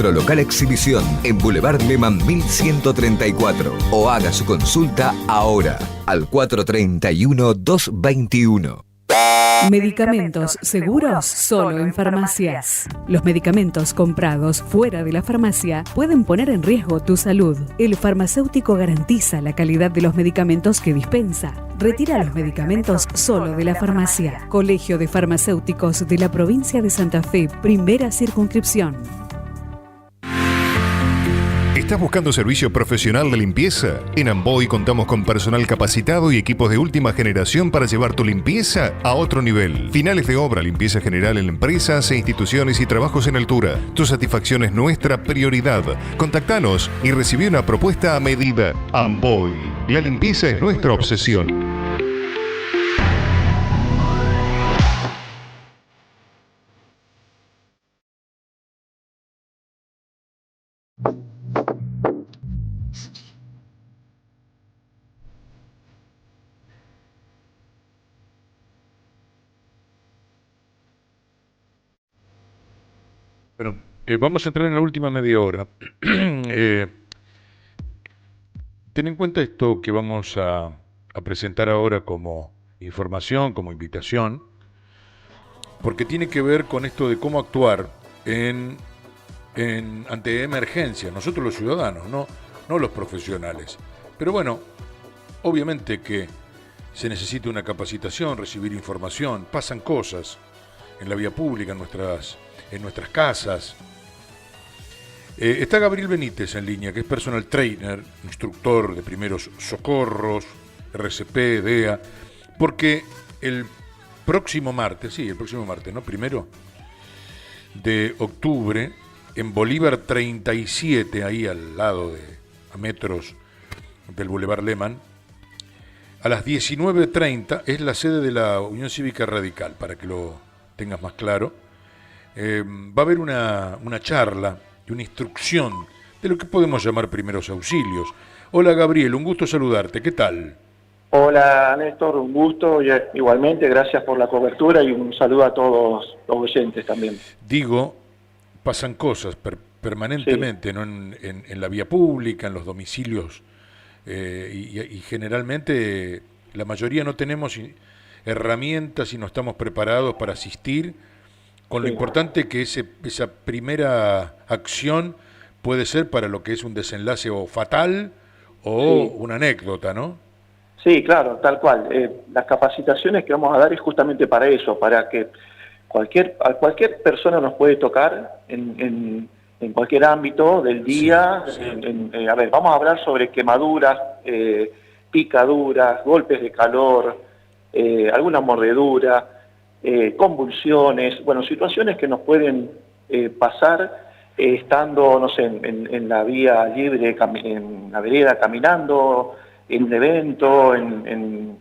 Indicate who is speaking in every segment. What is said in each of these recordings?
Speaker 1: nuestro local exhibición en Boulevard Lehmann 1134 o haga su consulta ahora al 431-221.
Speaker 2: Medicamentos seguros solo en farmacias. Los medicamentos comprados fuera de la farmacia pueden poner en riesgo tu salud. El farmacéutico garantiza la calidad de los medicamentos que dispensa. Retira los medicamentos solo de la farmacia. Colegio de Farmacéuticos de la Provincia de Santa Fe, Primera Circunscripción.
Speaker 3: ¿Estás buscando servicio profesional de limpieza? En Amboy contamos con personal capacitado y equipos de última generación para llevar tu limpieza a otro nivel. Finales de obra, limpieza general en empresas e instituciones y trabajos en altura. Tu satisfacción es nuestra prioridad. Contactanos y recibí una propuesta a medida. Amboy, la limpieza es nuestra obsesión.
Speaker 4: Bueno, vamos a entrar en la última media hora. Ten en cuenta esto que vamos a presentar ahora como información, como invitación, porque tiene que ver con esto de cómo actuar ante emergencias, nosotros los ciudadanos, no los profesionales. Pero bueno, obviamente que se necesita una capacitación, recibir información, pasan cosas en la vía pública, en nuestras casas. Está Gabriel Benítez en línea, que es personal trainer, instructor de primeros socorros, RCP, DEA, porque el próximo martes, ¿no? 1 de octubre, en Bolívar 37, ahí al lado a metros del Boulevard Lehmann, a las 19:30 es la sede de la Unión Cívica Radical, para que lo tengas más claro. Va a haber una charla y una instrucción de lo que podemos llamar primeros auxilios. Hola Gabriel, un gusto saludarte, ¿qué tal?
Speaker 5: Hola Néstor, un gusto, igualmente, gracias por la cobertura y un saludo a todos los oyentes también.
Speaker 4: Digo, pasan cosas permanentemente, sí, ¿no? En la vía pública, en los domicilios, y generalmente la mayoría no tenemos herramientas y no estamos preparados para asistir, con lo importante que esa primera acción puede ser para lo que es un desenlace o fatal o una anécdota, ¿no?
Speaker 5: Sí, claro, tal cual. Las capacitaciones que vamos a dar es justamente para eso, para que cualquier persona nos puede tocar en cualquier ámbito del día.
Speaker 4: Sí.
Speaker 5: A ver, vamos a hablar sobre quemaduras, picaduras, golpes de calor, alguna mordedura, convulsiones, bueno, situaciones que nos pueden pasar estando, no sé, en la vía libre, en la vereda, caminando, en un evento, en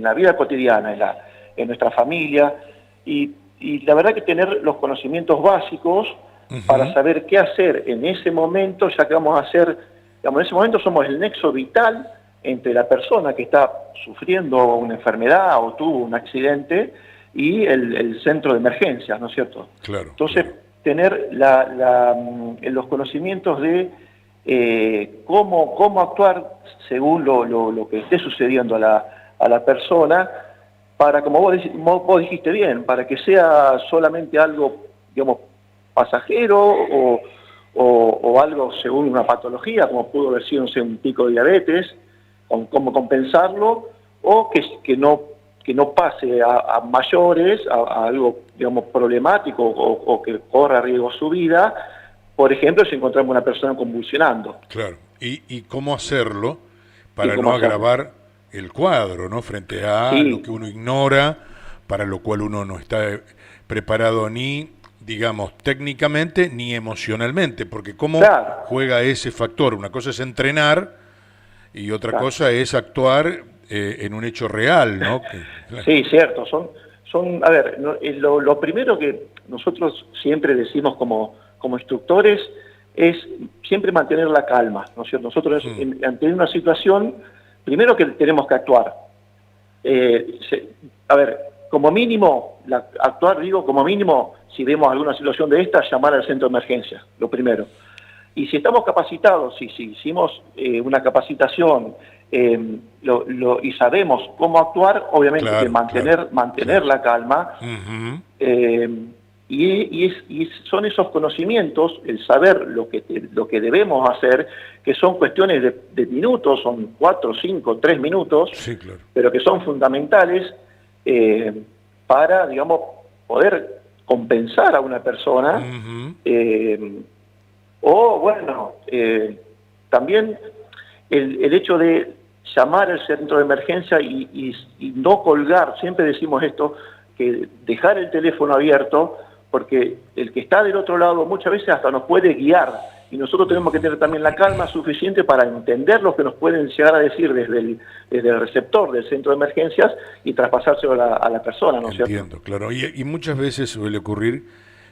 Speaker 5: la vida cotidiana, en nuestra familia, y la verdad que tener los conocimientos básicos para saber qué hacer en ese momento, ya que vamos a hacer, digamos, en ese momento somos el nexo vital entre la persona que está sufriendo una enfermedad o tuvo un accidente y el centro de emergencias, ¿no es cierto?
Speaker 4: Claro.
Speaker 5: Entonces, tener los conocimientos de cómo actuar según lo que esté sucediendo a la persona, para, como vos dijiste bien, para que sea solamente algo, digamos, pasajero o algo según una patología, como pudo haber sido, no sé, un pico de diabetes, cómo compensarlo, o que no pase a mayores, a algo, digamos, problemático o que corra riesgo su vida. Por ejemplo, si encontramos una persona convulsionando.
Speaker 4: Claro, y cómo hacerlo para no agravar el cuadro, ¿no? Frente a lo que uno ignora, para lo cual uno no está preparado ni, digamos, técnicamente ni emocionalmente, porque cómo juega ese factor. Una cosa es entrenar y otra cosa es actuar en un hecho real, ¿no?
Speaker 5: Sí, cierto. A ver, lo primero que nosotros siempre decimos como instructores es siempre mantener la calma, ¿no es cierto? Nosotros ante una situación, primero que tenemos que actuar. A ver, como mínimo, como mínimo, si vemos alguna situación de esta, llamar al centro de emergencia, lo primero. Y si estamos capacitados, si hicimos una capacitación y sabemos cómo actuar, obviamente
Speaker 4: Claro,
Speaker 5: que mantener la calma, y son esos conocimientos, el saber lo que debemos hacer, que son cuestiones de minutos, son 4, 5, 3 minutos,
Speaker 4: sí, claro,
Speaker 5: pero que son fundamentales para, digamos, poder compensar a una persona, o bueno, también el hecho de llamar al centro de emergencia y no colgar, siempre decimos esto, que dejar el teléfono abierto, porque el que está del otro lado muchas veces hasta nos puede guiar, y nosotros tenemos que tener también la calma suficiente para entender lo que nos pueden llegar a decir desde el receptor del centro de emergencias y traspasárselo a la persona, ¿no es cierto?
Speaker 4: entiendo, claro. Y muchas veces suele ocurrir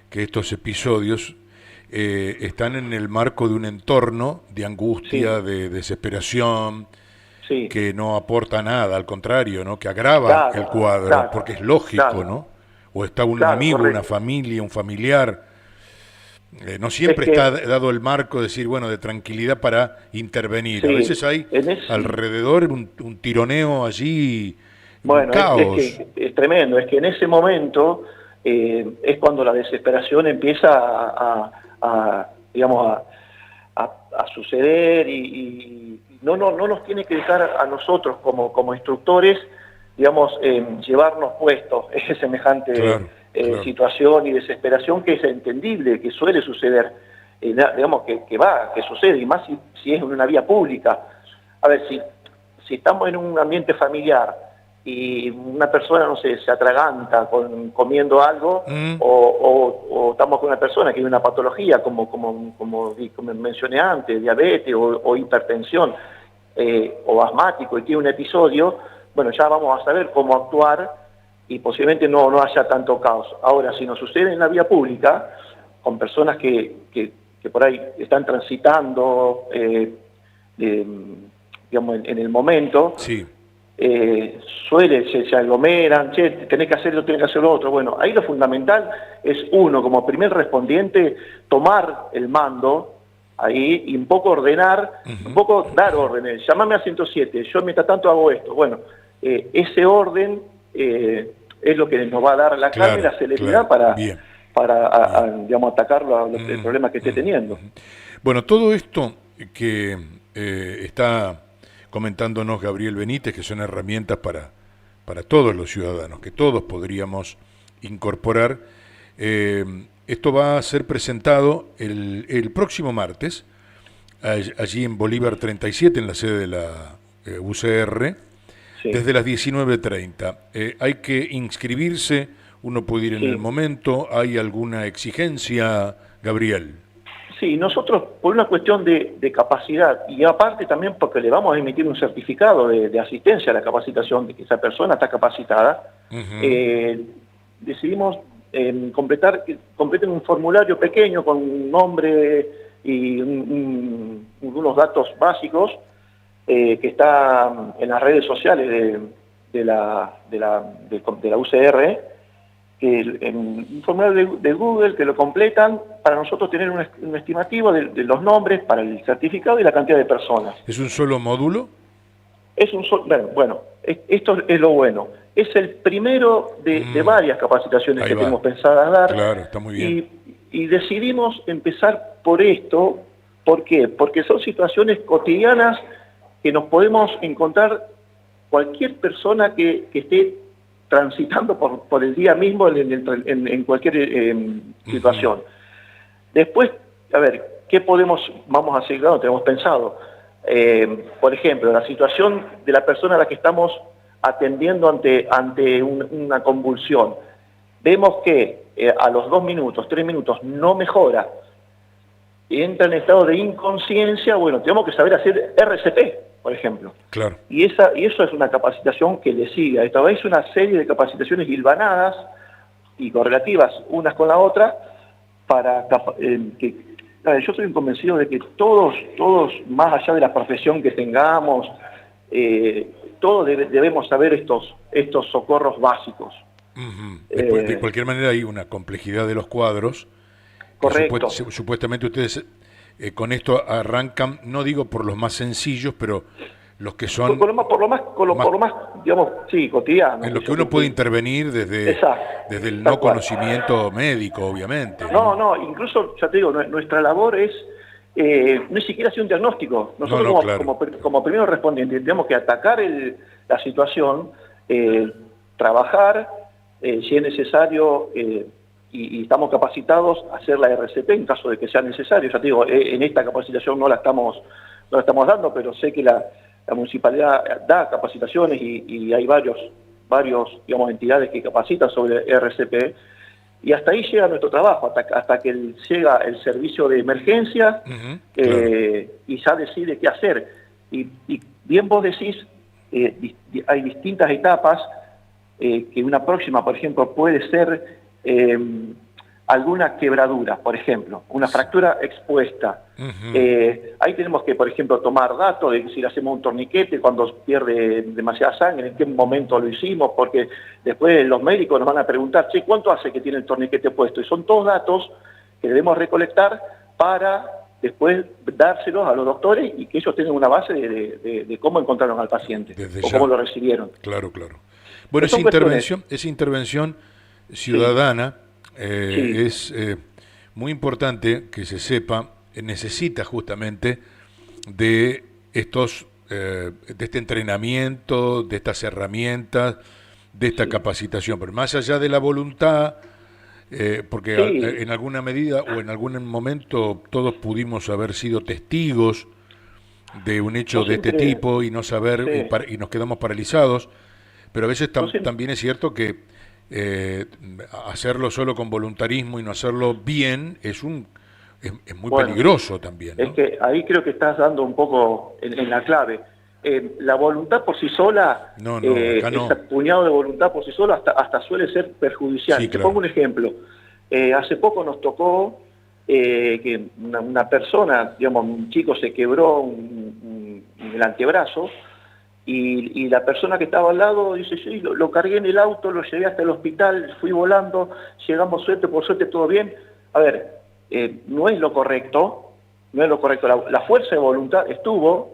Speaker 4: que estos episodios están en el marco de un entorno de angustia,
Speaker 5: Sí.
Speaker 4: de desesperación,
Speaker 5: Sí.
Speaker 4: que no aporta nada, al contrario, ¿no? Que agrava
Speaker 5: Claro,
Speaker 4: el cuadro,
Speaker 5: claro,
Speaker 4: porque es lógico,
Speaker 5: claro.
Speaker 4: ¿no? O está un
Speaker 5: Claro,
Speaker 4: amigo,
Speaker 5: correcto.
Speaker 4: una familia, un familiar. No siempre
Speaker 5: Es que-
Speaker 4: está dado el marco, decir, bueno, de tranquilidad para intervenir. A
Speaker 5: Sí,
Speaker 4: veces hay alrededor un tironeo allí, un
Speaker 5: Bueno,
Speaker 4: caos.
Speaker 5: es que es tremendo, es que en ese momento es cuando la desesperación empieza digamos, a suceder, y no nos tiene que dejar a nosotros como instructores, digamos, llevarnos puestos ese semejante
Speaker 4: Claro, claro.
Speaker 5: situación y desesperación, que es entendible, que suele suceder, digamos, que sucede, y más si es en una vía pública. A ver, si estamos en un ambiente familiar y una persona, no sé, se atraganta comiendo algo, o estamos con una persona que tiene una patología, como mencioné antes, diabetes o hipertensión, o asmático, y tiene un episodio, bueno, ya vamos a saber cómo actuar y posiblemente no haya tanto caos. Ahora, si nos sucede en la vía pública, con personas que por ahí están transitando, digamos, en el momento,
Speaker 4: Sí,
Speaker 5: se aglomeran, tenés que hacer esto, tenés que hacer lo otro. Bueno, ahí lo fundamental es uno, como primer respondiente, tomar el mando ahí y un poco ordenar, un poco dar órdenes. Llámame a 107, yo mientras tanto hago esto. Bueno, ese orden es lo que nos va a dar la calma y la celeridad para digamos, atacarlo el problema que esté teniendo.
Speaker 4: Bueno, todo esto que está comentándonos Gabriel Benítez, que son herramientas para todos los ciudadanos, que todos podríamos incorporar. Esto va a ser presentado el próximo martes, allí en Bolívar 37, en la sede de la UCR,
Speaker 5: Sí.
Speaker 4: desde las 19:30. Hay que inscribirse, uno puede ir en el momento. ¿Hay alguna exigencia, Gabriel?
Speaker 5: Sí, nosotros por una cuestión de capacidad, y aparte también porque le vamos a emitir un certificado de asistencia a la capacitación, de que esa persona está capacitada, decidimos completen un formulario pequeño con un nombre y unos datos básicos, que está en las redes sociales de la UCR, un formulario de Google, que lo completan para nosotros tener un estimativo de los nombres para el certificado y la cantidad de personas.
Speaker 4: ¿Es un solo módulo?
Speaker 5: Esto es lo bueno. Es el primero de varias capacitaciones
Speaker 4: Ahí
Speaker 5: que
Speaker 4: va.
Speaker 5: tenemos pensadas dar.
Speaker 4: Claro, está muy bien.
Speaker 5: Y decidimos empezar por esto. ¿Por qué? Porque son situaciones cotidianas que nos podemos encontrar cualquier persona que esté transitando por el día mismo en cualquier situación. Después, a ver, ¿qué vamos a seguir dando? Tenemos pensado, por ejemplo, la situación de la persona a la que estamos atendiendo ante una convulsión. Vemos que a los 2 minutos, 3 minutos no mejora, entra en estado de inconsciencia. Bueno, tenemos que saber hacer RCP, por ejemplo.
Speaker 4: Claro.
Speaker 5: Y eso es una capacitación que le sigue. Esta vez una serie de capacitaciones hilvanadas y correlativas unas con la otra, para que yo estoy convencido de que todos, más allá de la profesión que tengamos, todos debemos saber estos socorros básicos.
Speaker 4: De cualquier manera hay una complejidad de los cuadros.
Speaker 5: Correcto.
Speaker 4: Supuestamente ustedes con esto arrancan, no digo por los más sencillos, pero los que son...
Speaker 5: Por lo más, digamos, sí, cotidiano.
Speaker 4: En lo que uno puede intervenir desde el no conocimiento médico, obviamente.
Speaker 5: No, incluso, ya te digo, nuestra labor es no siquiera hacer un diagnóstico. Nosotros como primero respondiente tenemos que atacar la situación, trabajar, si es necesario, y estamos capacitados a hacer la RCP en caso de que sea necesario. Ya te digo, en esta capacitación no la estamos dando, pero sé que la municipalidad da capacitaciones y hay varios digamos, entidades que capacitan sobre RCP, y hasta ahí llega nuestro trabajo, hasta que llega el servicio de emergencia, y ya decide qué hacer. Y bien vos decís, hay distintas etapas, que una próxima, por ejemplo, puede ser alguna quebradura, por ejemplo, una fractura expuesta. Ahí tenemos que, por ejemplo, tomar datos de si le hacemos un torniquete cuando pierde demasiada sangre, en qué momento lo hicimos, porque después los médicos nos van a preguntar, che, ¿cuánto hace que tiene el torniquete puesto? Y son todos datos que debemos recolectar para después dárselos a los doctores y que ellos tengan una base de cómo encontraron al paciente o cómo lo recibieron.
Speaker 4: Claro. Bueno, esa intervención ciudadana es muy importante que se sepa, necesita justamente de este entrenamiento, de estas herramientas, de esta capacitación, pero más allá de la voluntad, porque en alguna medida o en algún momento todos pudimos haber sido testigos de un hecho de este tipo y no saber, y nos quedamos paralizados, pero a veces también es cierto que hacerlo solo con voluntarismo y no hacerlo bien es muy peligroso también, ¿no?
Speaker 5: Es que ahí creo que estás dando un poco en la clave. La voluntad por sí sola, ese puñado de voluntad por sí sola hasta suele ser perjudicial.
Speaker 4: Sí,
Speaker 5: Te pongo un ejemplo. Hace poco nos tocó que una persona, digamos, un chico se quebró el antebrazo, y la persona que estaba al lado dice, sí, lo cargué en el auto, lo llevé hasta el hospital, fui volando, llegamos por suerte todo bien. A ver, no es lo correcto. La fuerza de voluntad estuvo,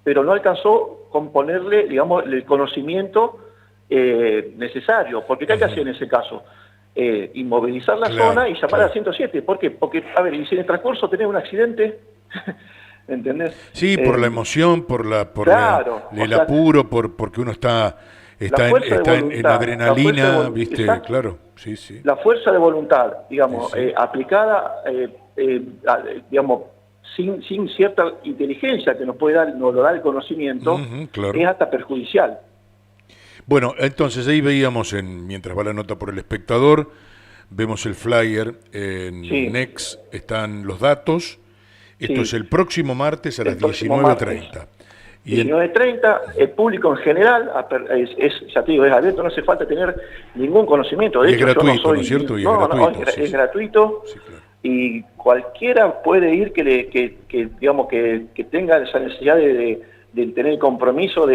Speaker 5: pero no alcanzó con ponerle, digamos, el conocimiento necesario. Porque ¿qué hay que hacer en ese caso? Inmovilizar la zona y llamar al 107. ¿Por qué? Porque, a ver, y si en el transcurso tenés un accidente... ¿Entendés?
Speaker 4: Sí, por la emoción, por el apuro, porque uno está en adrenalina, ¿viste?
Speaker 5: Exacto.
Speaker 4: Claro, sí.
Speaker 5: La fuerza de voluntad, digamos, aplicada, digamos, sin cierta inteligencia que nos lo da el conocimiento, es hasta perjudicial.
Speaker 4: Bueno, entonces ahí veíamos, mientras va la nota por El Espectador, vemos el flyer en Next, están los datos. Esto es el próximo martes a las 19:30.
Speaker 5: 19:30, el público en general, ya te digo, es abierto, no hace falta tener ningún conocimiento. De
Speaker 4: hecho, es gratuito, ¿no es cierto?
Speaker 5: Es gratuito, sí, claro. Y cualquiera puede ir que tenga esa necesidad de tener el compromiso,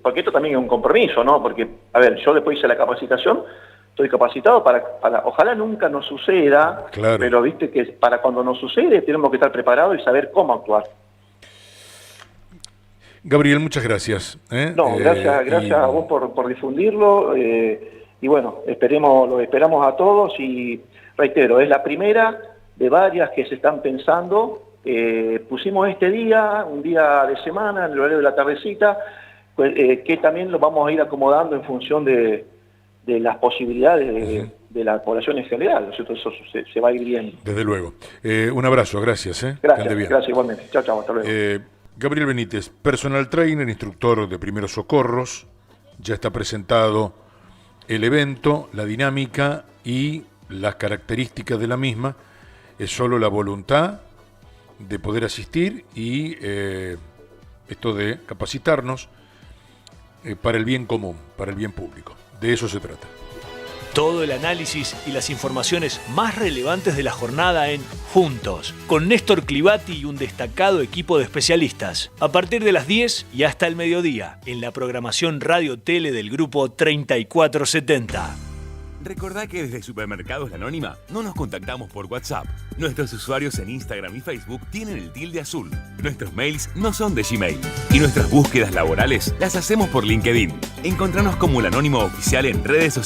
Speaker 5: porque esto también es un compromiso, ¿no? Porque, a ver, yo después hice la capacitación, estoy capacitado para ojalá nunca nos suceda, pero viste que para cuando nos sucede tenemos que estar preparados y saber cómo actuar.
Speaker 4: Gabriel, muchas gracias.
Speaker 5: Gracias a vos por difundirlo, y bueno, lo esperamos a todos, y reitero, es la primera de varias que se están pensando. Pusimos este día, un día de semana, en el horario de la tardecita, que también lo vamos a ir acomodando en función de las posibilidades de la población en general. Eso se va a ir viendo.
Speaker 4: Desde luego. Un abrazo, gracias.
Speaker 5: Gracias, igualmente. Chao, hasta luego.
Speaker 4: Gabriel Benítez, personal trainer, instructor de primeros socorros. Ya está presentado el evento, la dinámica y las características de la misma. Es solo la voluntad de poder asistir y esto de capacitarnos para el bien común, para el bien público. De eso se trata.
Speaker 6: Todo el análisis y las informaciones más relevantes de la jornada en Juntos, con Néstor Clivati y un destacado equipo de especialistas. A partir de las 10 y hasta el mediodía, en la programación Radio Tele del Grupo 3470.
Speaker 7: Recordá que desde Supermercados La Anónima no nos contactamos por WhatsApp. Nuestros usuarios en Instagram y Facebook tienen el tilde azul. Nuestros mails no son de Gmail. Y nuestras búsquedas laborales las hacemos por LinkedIn. Encontranos como El Anónimo Oficial en redes sociales.